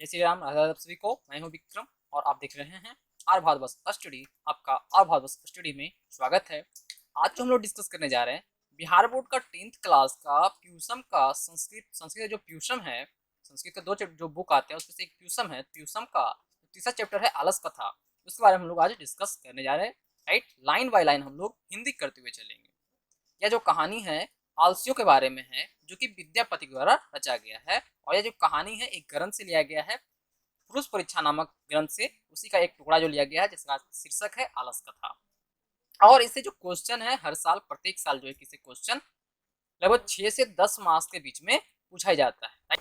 जय श्री राम। राधा राधा सभी को। मैं हूं विक्रम और आप देख रहे हैं आर भारत स्टडी। आपका आर भारत स्टडी में स्वागत है। आज जो हम लोग डिस्कस करने जा रहे हैं बिहार बोर्ड का 10th क्लास का प्यूसम का संस्कृत जो प्यूसम है, संस्कृत के दो जो बुक आते हैं उसमें से एक प्यूसम है। प्यूसम का तीसरा चैप्टर है आलस कथा, उसके बारे में हम लोग आज डिस्कस करने जा रहे हैं। राइट, लाइन बाय लाइन हम लोग हिंदी करते हुए चलेंगे। यह जो कहानी है आलसियों के बारे में है, जो कि विद्यापति द्वारा रचा गया है। और यह जो कहानी है एक ग्रंथ से लिया गया है, पुरुष परीक्षा नामक ग्रंथ से। उसी का एक टुकड़ा जो लिया गया है जिसका शीर्षक है आलस कथा। और इससे जो क्वेश्चन है हर साल प्रत्येक साल जो है किसी क्वेश्चन लगभग 6 से 10 मार्क्स के बीच में पूछा जाता है।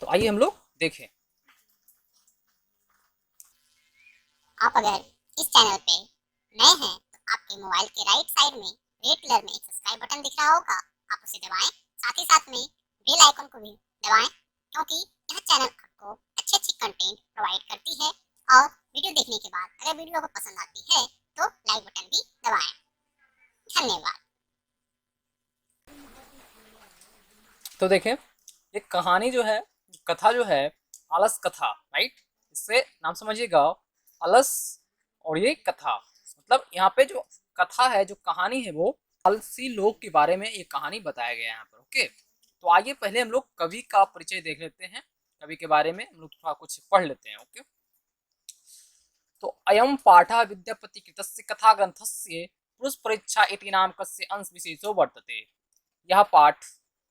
तो आइए हम लोग देखें। आप अगर इस चैनल पे नए हैं तो आपके मोबाइल के राइट साइड में रेड कलर में एक सब्सक्राइब बटन दिख रहा होगा, आप उसे दबाएं। साथ ही साथ में बेल आइकन को भी दबाएं, क्योंकि यह चैनल आपको अच्छी कंटेंट प्रोवाइड करती है। और वीडियो देखने के बाद अगर वीडियो आपको पसंद आती है तो लाइक बटन भी दबाएं। धन्यवाद। तो देखें, ये कहानी जो है, कथा जो है आलस कथा। राइट, इससे नाम समझिएगा आलस और ये कथा। मतलब यहाँ पे जो कथा है, जो कहानी है, वो आलसी लोग के बारे में ये कहानी बताया गया है यहाँ पर। ओके, तो आइए पहले हम लोग कवि का परिचय देख लेते हैं। कवि के बारे में हम लोग थोड़ा कुछ पढ़ लेते हैं। ओके, तो अयम पाठः विद्यापति कृतस्य कथा ग्रंथस्य पुरुष परीक्षा इति नामकस्य अंश विशेषो वर्तते। यह पाठ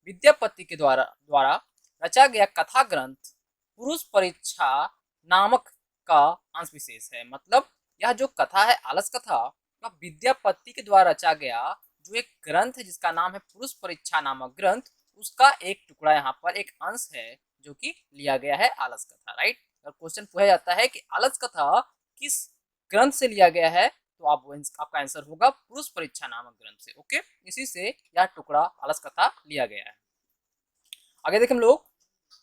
विद्यापति के द्वारा रचा गया कथा ग्रंथ पुरुष परीक्षा नामक का अंश विशेष है। मतलब यह जो कथा है आलस कथा, वह विद्यापति के द्वारा रचा गया जो एक ग्रंथ है जिसका नाम है पुरुष परीक्षा नामक ग्रंथ, उसका एक टुकड़ा यहाँ पर एक अंश है जो कि लिया गया है आलस कथा। राइट, और क्वेश्चन पूछा जाता है कि आलस कथा किस ग्रंथ से लिया गया है, तो आपका आंसर होगा पुरुष परीक्षा नामक ग्रंथ से। ओके, इसी से यह टुकड़ा आलस कथा लिया गया है। आगे देखें हम लोग,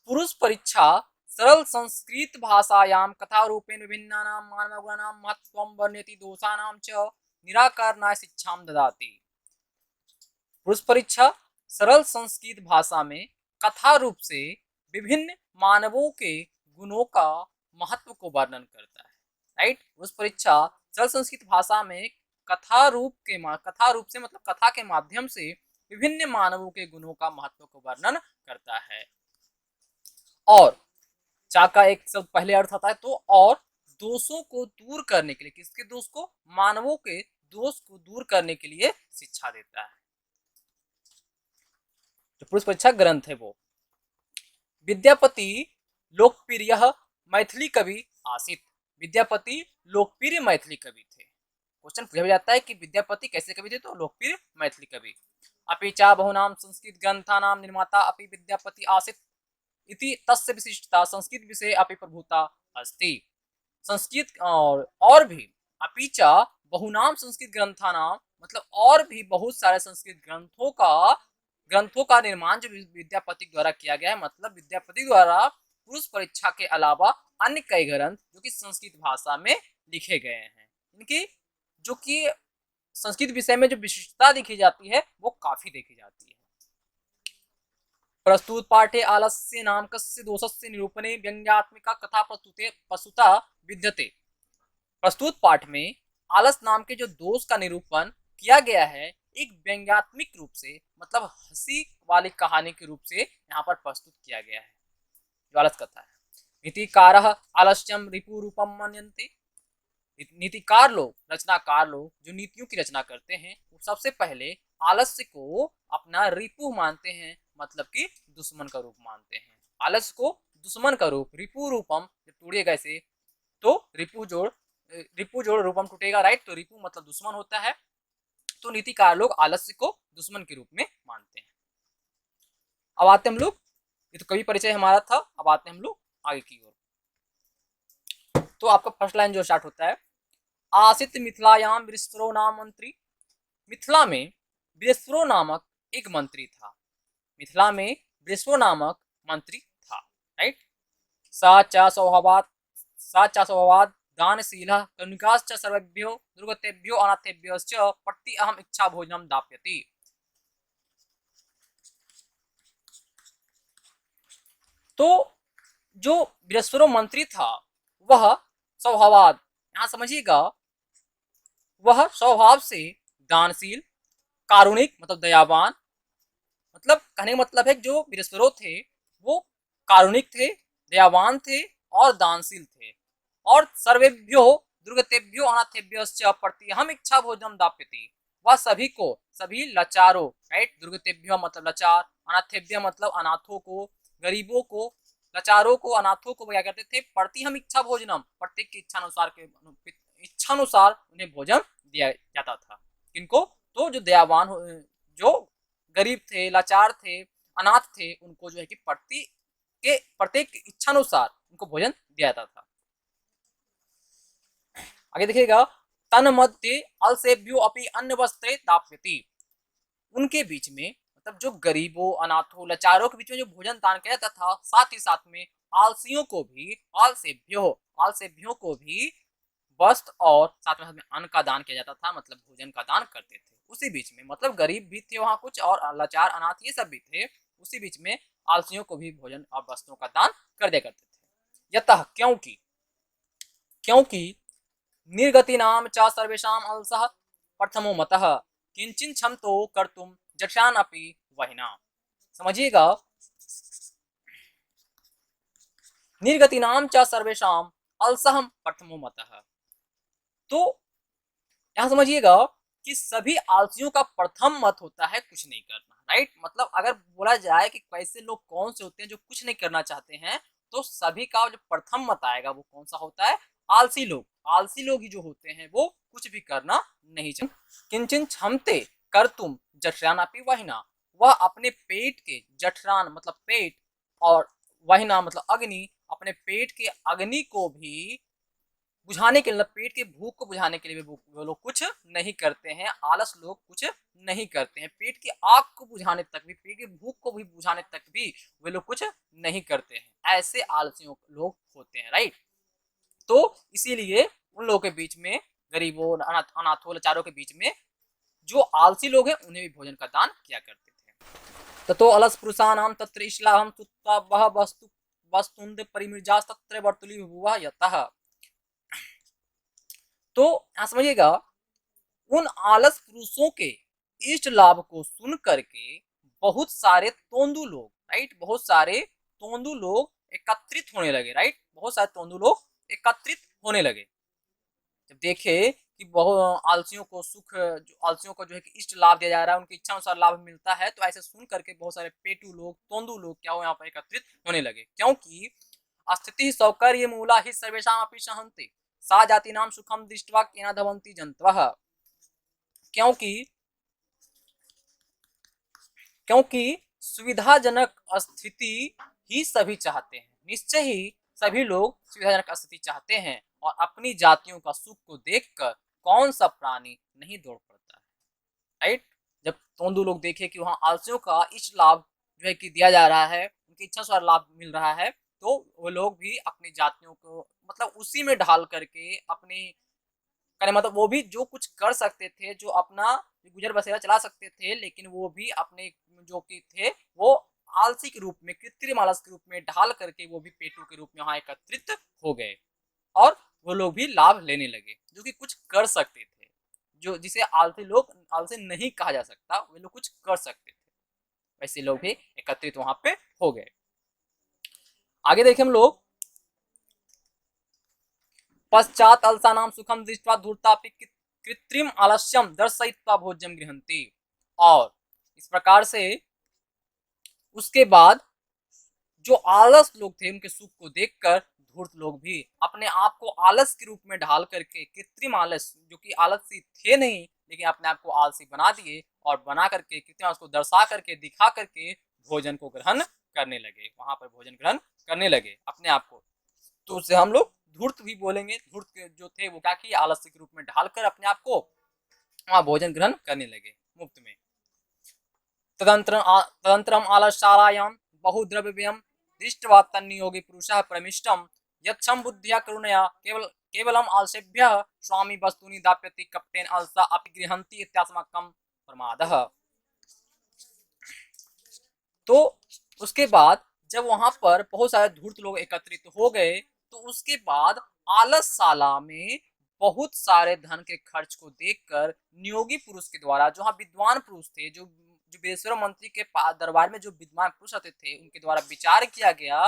पुरुष परीक्षा सरल संस्कृत भाषायां कथा रूपेण विभिन्नानां मानवगुणानां महत्त्वं वर्णयति दोषाणां च निराकरणाय शिक्षां ददाति। पुरुष परीक्षा सरल संस्कृत भाषा में कथा रूप से विभिन्न मानवों के गुणों का महत्व को वर्णन करता है। राइट, पुरुष परीक्षा सरल संस्कृत भाषा में कथा रूप से मतलब कथा के माध्यम से विभिन्न मानवों के गुणों का महत्व को वर्णन करता है। और चा का एक शब्द पहले अर्थ आता है तो, और दोषों को दूर करने के लिए, किसके दोष को, मानवों के दोष को दूर करने के लिए शिक्षा देता है। जो पुरुष परीक्षा ग्रंथ है वो विद्यापति लोकप्रिय मैथिली कवि आसित। विद्यापति लोकप्रिय मैथिली कवि थे। क्वेश्चन पूछा जाता है कि विद्यापति कैसे कवि थे, तो लोकप्रिय मैथिली कवि। अपि च बहुनाम संस्कृत ग्रंथानां निर्माता अपि विद्यापति आसित इति तस्य विशिष्टता संस्कृत विषय अपि प्रभुता अस्ति। संस्कृत और भी अपि च बहुनाम संस्कृत ग्रंथानां मतलब और भी बहुत सारे संस्कृत ग्रंथों का निर्माण जो विद्यापति द्वारा किया गया है। मतलब विद्यापति द्वारा पुरुष परीक्षा के अलावा अन्य कई ग्रंथ जो कि संस्कृत भाषा में लिखे गए हैं, इनकी जो कि संस्कृत विषय में जो विशिष्टता दिखी जाती है वो काफी देखी जाती है। प्रस्तुत पाठे आलस्य नामकस्य दोषस्य निरूपणे व्यंग्यात्मिका कथा प्रस्तुता विद्यते। प्रस्तुत पाठ में आलस नाम के जो दोष का निरूपण किया गया है एक व्यंग्यात्मक रूप से, मतलब हंसी वाली कहानी के रूप से यहाँ पर प्रस्तुत किया गया है जो आलस कथा है। नीतिकारः आलस्यम रिपु रूपम मन्यन्ते। नीतिकार लोग, रचनाकार लोग जो नीतियों की रचना करते हैं, वो सबसे पहले आलस्य को अपना रिपु मानते हैं, मतलब कि दुश्मन का रूप मानते हैं। आलस्य को दुश्मन का रूप, रिपु रूपम जब तोड़िएगा इसे तो रिपु जोड़ रूपम टूटेगा। राइट, तो रिपु मतलब दुश्मन होता है, तो नीतिकार लोग आलस्य को दुश्मन के रूप में मानते हैं। अब आते हम लोग, ये तो कवि परिचय हमारा था, अब आते हैं हम लोग आगे की ओर। तो आपका फर्स्ट लाइन जो स्टार्ट होता है, आसित मिथिलायां वृषरो नाम मंत्री। मिथिला में वृषरो नामक एक मंत्री था। मिथिला में वृषरो नामक मंत्री था। राइट, सा च स्वभावात् दानशीलः करुणिकाश्च सर्वेभ्यो दुर्गतेभ्यो अनाथेभ्यश्च प्रति अहम इच्छा भोजनम दाप्यति। तो जो बृहस्पति मंत्री था वह स्वभावाद, यहाँ समझिएगा, वह स्वभाव से दानशील, कारुणिक मतलब दयावान, मतलब कहने का मतलब है जो बृहस्पति थे वो कारुणिक थे, दयावान थे और दानशील थे। और सर्वेभ्यो दुर्गतेभ्यो अनाथेभ्यश्च प्रतिहम इच्छा भोजनम दाप्यति, वह सभी को, सभी लाचारों, राइट, दुर्गतेभ्यो मतलब लाचार, अनाथेभ्य मतलब अनाथों को, गरीबों को, लाचारों को, अनाथों को क्या करते थे, प्रति हम इच्छा भोजनम, प्रत्येक की इच्छा अनुसार उन्हें भोजन दिया जाता था। किनको, तो जो दयावान, जो गरीब थे, लाचार थे, अनाथ थे, उनको जो है कि प्रत्येक इच्छानुसार उनको भोजन दिया जाता था। आगे देखिएगा, तन मध्य अलसेभ्यो अपि अन्य वस्त्रे दाप्यति, उनके बीच में मतलब जो गरीबों, अनाथों, लाचारों के बीच में जो भोजन दान किया जाता था, साथ ही साथ में आलसियों को भी, आलसेभ्यों को भी वस्त्र और साथ में अन्न का दान किया जाता था, मतलब भोजन का दान करते थे। उसी बीच में मतलब गरीब भी थे वहां कुछ, और लाचार, अनाथ ये सब भी थे, उसी बीच में आलसियों को भी भोजन और वस्त्रों का दान कर दिया करते थे। यतः क्योंकि, क्योंकि निर्गतिनाम च सर्वेषाम अलसः प्रथमो मतः किंचिन क्षमतो कर्तुम जक्षान अपि वहिना। समझिएगा, निर्गतिनाम च सर्वेषाम अलसः प्रथमो मतः, तो यहाँ समझिएगा कि सभी आलसियों का प्रथम मत होता है कुछ नहीं करना, राइट। मतलब अगर बोला जाए कि कैसे लोग कौन से होते हैं जो कुछ नहीं करना चाहते हैं, तो सभी का जो प्रथम मत आएगा वो कौन सा होता है, आलसी लोग। आलसी लोग ही जो होते हैं वो कुछ भी करना नहीं चाहते। किंचन क्षमते कर तुम जठरानापि वहिना, वह अपने पेट के, जठरान मतलब पेट, और वहिना मतलब अग्नि, अपने पेट के अग्नि को भी बुझाने के लिए, पेट के भूख को बुझाने के लिए भी वो लोग कुछ नहीं करते हैं। आलस लोग कुछ नहीं करते हैं, पेट की आग को बुझाने तक भी, पेट की भूख को भी बुझाने तक भी वे लोग कुछ नहीं करते हैं। ऐसे आलसियों लोग होते हैं, राइट। तो इसीलिए उन लोगों के बीच में, गरीबों, अनाथों, लाचारों के बीच में जो आलसी लोग हैं उन्हें भी भोजन का दान किया करते थे। ततो अलस पुरुषाणाम तत्र इश्लाहम तुत्वा वह वस्तुंद परिमिर्जास तत्र वर्तुली हुआ यतः। तो यहाँ समझिएगा, उन आलस पुरुषों के इष्ट लाभ को सुन करके बहुत सारे तोंदू लोग, राइट, बहुत सारे तोंदू लोग एकत्रित होने लगे, राइट, बहुत सारे तोंदू लोग एकत्रित होने लगे। जब देखे कि बहुत आलसियों को सुख, जो आलसियों को जो है कि इष्ट लाभ दिया जा रहा है, उनकी इच्छा अनुसार लाभ मिलता है, तो ऐसे सुन करके बहुत सारे पेटू लोग, तोंदू लोग क्या हो यहाँ पर एकत्रित होने लगे। क्योंकि स्थिति सौकर्य मूला ही सर्वेशा अपि सहन्ति सा जाति नाम सुखम दृष्टवा केना धवंती जंतवः। क्योंकि क्योंकि सुविधाजनक स्थिति ही सभी चाहते हैं, निश्चय ही सभी लोग सुविधाजनक स्थिति चाहते हैं, और अपनी जातियों का सुख को देखकर कौन सा प्राणी नहीं दौड़ पड़ता है, राइट। जब तोंदू लोग देखे कि वहां आलसियों का इष्ट लाभ जो है कि दिया जा रहा है, उनकी इच्छा से लाभ मिल रहा है, तो वो लोग भी अपनी जातियों को मतलब उसी में ढाल करके अपनी, कहने मतलब वो भी जो कुछ कर सकते थे, जो अपना गुजर बसेरा चला सकते थे, लेकिन वो भी अपने जो कि थे वो आलसी के रूप में, कृत्रिम आलस के रूप में ढाल करके वो भी पेटू के रूप में वहां एकत्रित हो गए, और वो लोग भी लाभ लेने लगे जो कि कुछ कर सकते थे, जो जिसे आलसी लोग, आलसी नहीं कहा जा सकता, वे लोग कुछ कर सकते थे, वैसे लोग भी एकत्रित वहां पे हो गए। आगे देखें हम लोग, पश्चात अलसानाम सुखम दृष्ट्वा धूर्तापि कृत्रिम आलस्यम दर्शयित्वा भोज्यम गृहन्ति, और इस प्रकार से उसके बाद जो आलस लोग थे उनके सुख को देखकर धूर्त लोग भी अपने आप को आलस के रूप में ढाल करके, कृत्रिम आलस, जो कि आलसी थे नहीं लेकिन अपने आप को आलसी बना दिए, और बना करके कृत्रिम आलस को दर्शा करके, दिखा करके भोजन को ग्रहण करने लगे, वहां पर भोजन ग्रहण करने लगे अपने आप को। तो उससे हम लोग धूर्त भी बोलेंगे। धूर्त जो थे वो क्या किए, आलस्य के रूप में ढालकर अपने आप को वहां भोजन ग्रहण करने लगे मुफ्त में। तदंतरम आलस्यालायां बहुद्रव्यम दृष्ट्वा तन्नियोगी पुरुषः प्रमिष्टम यच्छम बुद्धिया करुणया केवलम आलसेभ्यः स्वामी वस्तूनि दाप्यति कपटेन आलसा अपि गृहन्ति इत्यास्माकं प्रमादः। तो उसके बाद जब वहां पर बहुत सारे धूर्त लोग एकत्रित हो गए तो उसके बाद आलसशाला में बहुत सारे धन के खर्च को देखकर नियोगी पुरुष के द्वारा, जो हाँ विद्वान पुरुष थे, जो जो बेसवर मंत्री के दरबार में जो विद्वान पुरुष आते थे, उनके द्वारा विचार किया गया,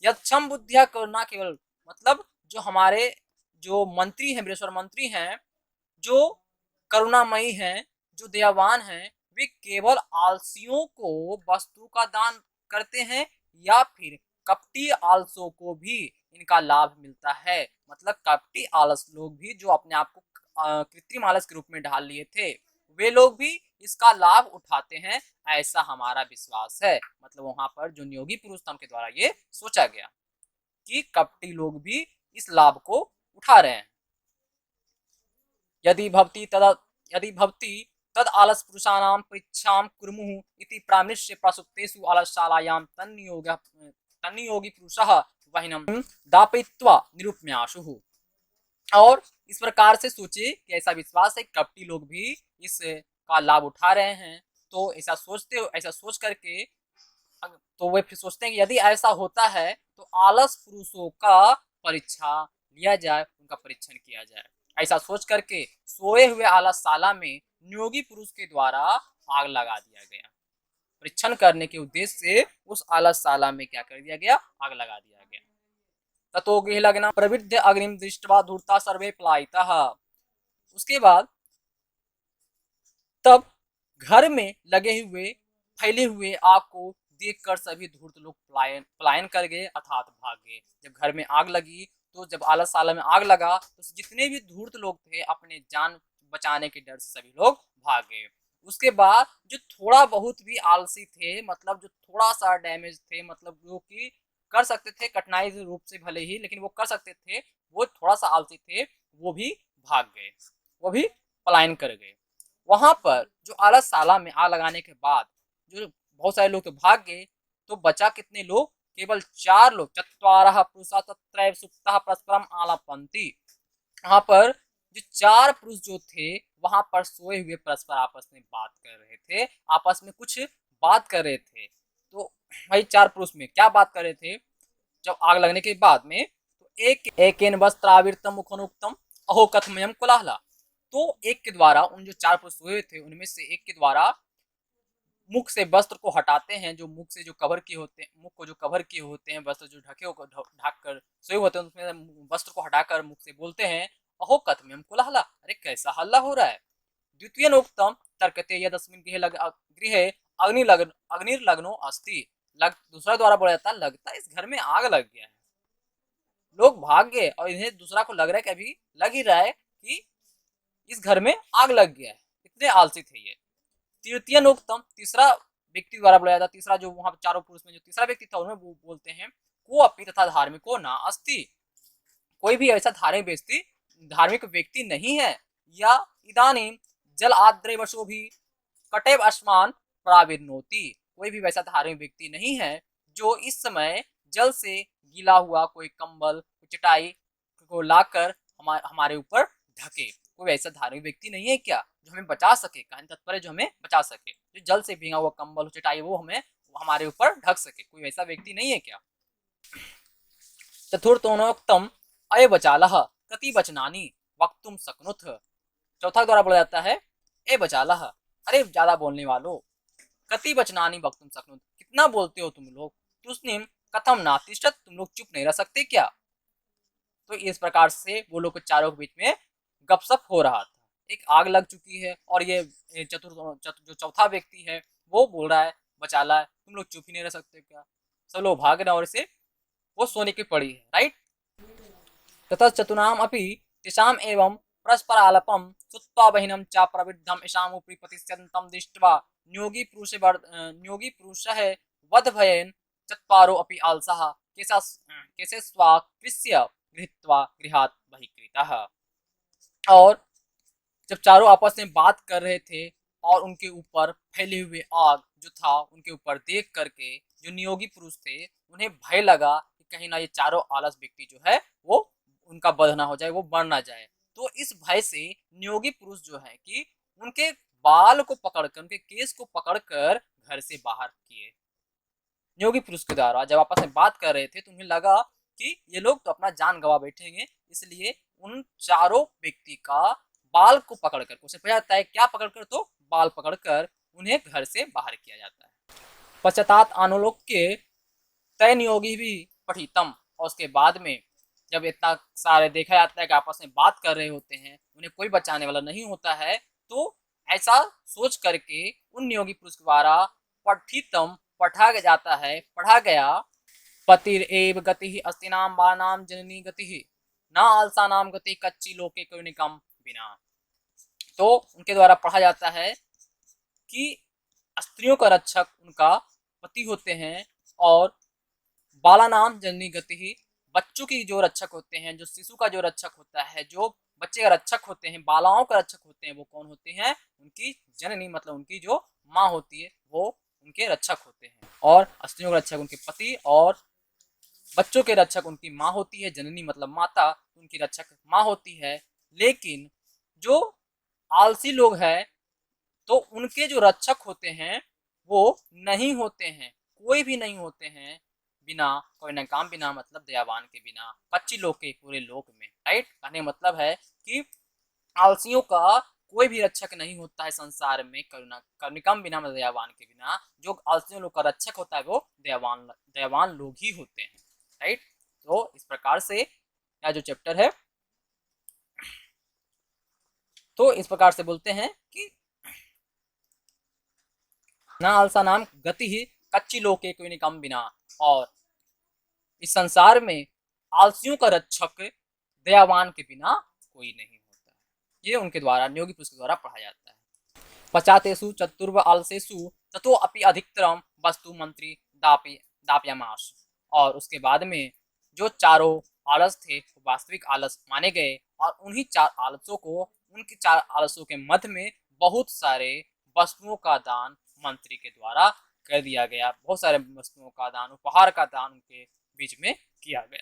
यक्षम बुद्धिया करना केवल, मतलब जो हमारे जो मंत्री हैं, बृहस्पति मंत्री हैं, जो करुणामयी हैं, जो दयावान हैं, वे केवल आलसियों को वस्तु का दान करते हैं या फिर कपटी आलसों को भी इनका लाभ मिलता है। मतलब कपटी आलस लोग भी जो अपने आप को कृत्रिम आलस के रूप में ढाल लिए थे, वे लोग भी इसका लाभ उठाते हैं, ऐसा हमारा विश्वास है। मतलब वहां पर जो नियोगी पुरुष था उनके द्वारा ये सोचा गया कि कपटी लोग भी इस लाभ को उठा रहे हैं। यदि भवती तद आलस पुरुषाणां परीक्षां कुर्मुः इति प्रामिष्य प्रसुप्तेषु आलसशालायां तन्नियोगी पुरुषः वहिनं दापयित्वा निरूपण्याशुः। और इस प्रकार से सोचे कि ऐसा विश्वास है कपटी लोग भी इस का लाभ उठा रहे हैं, तो ऐसा सोच करके तो वे फिर सोचते हैं कि यदि ऐसा होता है तो आलस पुरुषों का परीक्षा लिया जाए, उनका परीक्षण किया जाए। ऐसा सोच करके सोए हुए आलसशाला में नियोगी पुरुष के द्वारा आग लगा दिया गया। परीक्षण करने के उद्देश्य से उस आलसशाला में क्या कर दिया गया, आग लगा दिया गया। ततो गृहलग्न प्रवृद्ध अग्निम दृष्ट्वा धूर्ता सर्वे पलायितः। उसके बाद तब घर में लगे हुए फैले हुए आग को देखकर सभी धूर्त लोग पलायन कर गए, अर्थात भाग गए। जब घर में आग लगी, तो जब आलसशाला में आग लगा तो जितने भी धूर्त लोग थे अपने जान बचाने के डर से सभी लोग भाग गए। उसके बाद जो थोड़ा बहुत भी आलसी थे, मतलब जो थोड़ा सा डैमेज थे, मतलब जो कि कर सकते थे कठिनाई रूप से भले ही, लेकिन वो कर सकते थे, वो थोड़ा सा आलसी थे, वो भी भाग गए, वो भी पलायन कर गए। वहां पर जो आलसशाला में आग लगाने के बाद जो बहुत सारे लोग तो भाग गए, तो बचा कितने लोग, केवल 4 लोग। चत्वारः पुरुषा तत्रैव सुप्तः परस्परम आलापन्ति। वहां पर जो 4 पुरुष जो थे वहां पर सोए हुए परस्पर आपस में बात कर रहे थे, आपस में कुछ बात कर रहे थे। तो वही 4 पुरुष में क्या बात कर रहे थे, जब आग लगने के बाद में, तो एकेन वस्त्रावृतम मुखोनुक्तम अहो कथमयम कोलाहला। तो एक के द्वारा, उन जो 4 पुरुष सोए थे उनमें से एक के द्वारा मुख से वस्त्र को हटाते हैं, जो मुख से जो कवर किए होते हैं, मुख को जो कवर किए होते हैं, वस्त्र जो ढके होकर ढक कर सोए होते हैं, उसमें वस्त्र को हटाकर मुख से बोलते हैं अहो कथमयम कोलाहला, अरे कैसा हल्ला हो रहा है। द्वितीय नोक्तम तर्कते यदस्मिन् गृहे अग्निर्लग्नो अस्ति। दूसरा द्वारा बोला जाता है लगता है इस घर में आग लग गया है। लोग भाग गए और इन्हें दूसरा को लग रहा है कि अभी लग ही रहा है कि इस घर में आग लग गया है, इतने आलसी थे ये। तृतीय नोक्तम तीसरा व्यक्ति द्वारा बोला जाता, तीसरा जो वहां चारों पुरुष में जो तीसरा व्यक्ति था उन्हें वो बोलते हैं को अपी तथा धार्मिको ना अस्ति, कोई भी ऐसा धार्मिक व्यक्ति नहीं है। या इदानीम जल आद्रेवशो भी कटेव अस्मान प्राविर्नोति, कोई भी वैसा धार्मिक व्यक्ति नहीं है जो इस समय जल से गीला हुआ कोई कंबल चटाई को लाकर हमारे ऊपर ढके। कोई ऐसा धार्मिक व्यक्ति नहीं है क्या जो हमें बचा सके, कहने तात्पर्य जो हमें बचा सके, जो जल से भींगा हुआ कंबल चटाई वो हमारे ऊपर ढक सके, कोई ऐसा व्यक्ति नहीं है क्या। चतुर्थोनोक्तम अय बचालह कति वचनानि वक्तुम शक्नुथ। चौथा द्वारा बोला जाता है ए बचालह, अरे ज्यादा बोलने वालों, कति वचनानि वक्तुम शक्नुथ, कितना बोलते हो तुम लोग, तुस्निम कथम नातिष्ठत, तुम लोग चुप नहीं रह सकते क्या। तो इस प्रकार से वो लोग चारों के बीच में गपशप हो रहा था। एक आग लग चुकी है और ये जो चौथा व्यक्ति है वो बोल रहा है बचाला है, तुम लोग चुप ही नहीं रह सकते क्या, सब लोग भाग रहे और इसे वो सोने की पड़ी है, राइट। तथा चतुनाम अपि तेषाम एवं परस्परालपम सुत्वा बहिनम चा प्रवृद्धम ईशाम उपरि प्रतिस्यन्तं दृष्ट्वा नियोगी पुरुषः वध भयेन चत्वारो अपि आलसः केशे स्वाकृष्य गृहीत्वा गृहात् बहिकृतः। और जब चारों आपस में बात कर रहे थे और उनके ऊपर फैले हुए आग जो था उनके ऊपर देख करके जो नियोगी पुरुष थे उन्हें भय लगा कि कहीं ना ये चारों आलस व्यक्ति जो है वो उनका वध ना हो जाए, वो मर ना जाए। तो इस भय से नियोगी पुरुष जो है कि उनके बाल को पकड़कर, उनके केस को पकड़कर घर से बाहर किए, नियोगी पुरुष के द्वारा जब आपस में बात कर रहे थे तो उन्हें लगा कि ये लोग तो अपना जान गंवा बैठेंगे, इसलिए उन चारों व्यक्ति का बाल को पकड़कर, क्वेश्चन पूछा जाता है क्या पकड़कर, तो बाल पकड़कर उन्हें घर से बाहर किया जाता है। पश्चात आनुलोक के तय नियोगी भी पठितम, और उसके बाद में जब इतना सारे देखा जाता है कि आपस में बात कर रहे होते हैं, उन्हें कोई बचाने वाला नहीं होता है, तो ऐसा सोच करके उन नियोगी पुरुष द्वारा पठितम पढ़ा जाता है, पढ़ा गया, पतिर एव गति अस्तिनाम बानाम जननी गति न आलसा नाम गति कच्ची लोके कोई निकम बिना। तो उनके द्वारा पढ़ा जाता है कि स्त्रियों का रक्षक उनका पति होते हैं, और बाला नाम जननी गति, बच्चों की जो रक्षक होते हैं, जो शिशु का जो रक्षक होता है, जो बच्चे का रक्षक होते हैं, बालाओं का रक्षक होते हैं, वो कौन होते हैं, उनकी जननी मतलब उनकी जो माँ होती है वो उनके रक्षक होते हैं, और स्त्रियों का रक्षक उनके पति, और बच्चों के रक्षक उनकी माँ होती है, जननी मतलब माता, उनकी रक्षक माँ होती है। लेकिन जो आलसी लोग हैं तो उनके जो रक्षक होते हैं वो नहीं होते हैं, कोई भी नहीं होते हैं, बिना कोई न काम बिना मतलब दयावान के बिना, कच्ची लोक के पूरे लोक में, राइट। कहने मतलब है कि आलसियों का कोई भी रक्षक नहीं होता है संसार में, करुणा करुणिकम बिना मतलब दयावान के बिना, जो आलसियों लोग का रक्षक होता है वो दयावान लोग ही होते हैं, राइट। तो इस प्रकार से यह जो चैप्टर है, तो इस प्रकार से बोलते हैं कि ना आलसा नाम गति ही कच्ची लोके कोई निकम बिना, और इस संसार में आलसियों का रक्षक दयावान के बिना कोई नहीं होता है। ये उनके द्वारा नियोगी पुरुष के द्वारा पढ़ा जाता है। पचातेषु चतुर्व आलसेषु ततो अपि अधिकतरम वस्तु मंत्री दाप्यमास, और उसके बाद में जो चारों आलस थे वो वास्तविक आलस माने गए, और उन्हीं चार आलसों को, उनके चार आलसों के मध्य में बहुत सारे वस्तुओं का दान मंत्री के द्वारा कर दिया गया, बहुत सारे वस्तुओं का दान, उपहार का दान उनके बीच में किया गया।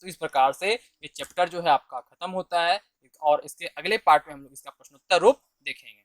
तो इस प्रकार से ये चैप्टर जो है आपका खत्म होता है, और इसके अगले पार्ट में हम लोग इसका प्रश्नोत्तर रूप देखेंगे।